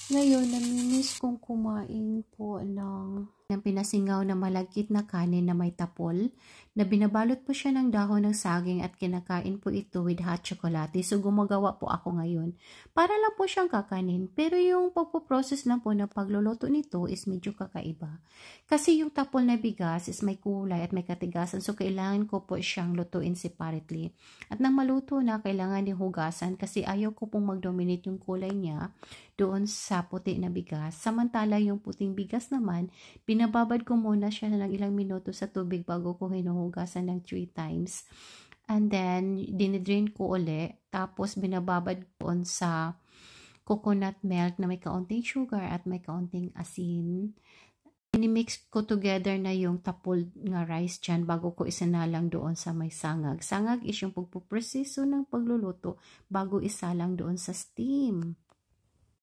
Ngayon, namimiss kong kumain po ng pinasingaw na malagkit na kanin na may tapol, na binabalot po siya ng dahon ng saging at kinakain po ito with hot chocolate. So, gumagawa po ako ngayon. Para lang po siyang kakanin, pero yung pagpo-process lang po ng pagluluto nito is medyo kakaiba. Kasi yung tapol na bigas is may kulay at may katigasan, so kailangan ko po siyang lutuin separately. At nang maluto na, kailangan din hugasan kasi ayaw ko pong mag-dominate yung kulay niya doon sa puti na bigas. Samantala yung puting bigas naman, binababad ko muna siya ng ilang minuto sa tubig bago ko hinuhugasan ng 3 times. And then, dinidrain ko uli. Tapos, binababad ko sa coconut milk na may kaunting sugar at may kaunting asin. Inimix ko together na yung tapol nga rice dyan bago ko isinalang doon sa may sangag. Sangag is yung pagpuproseso ng pagluluto bago isalang doon sa steam.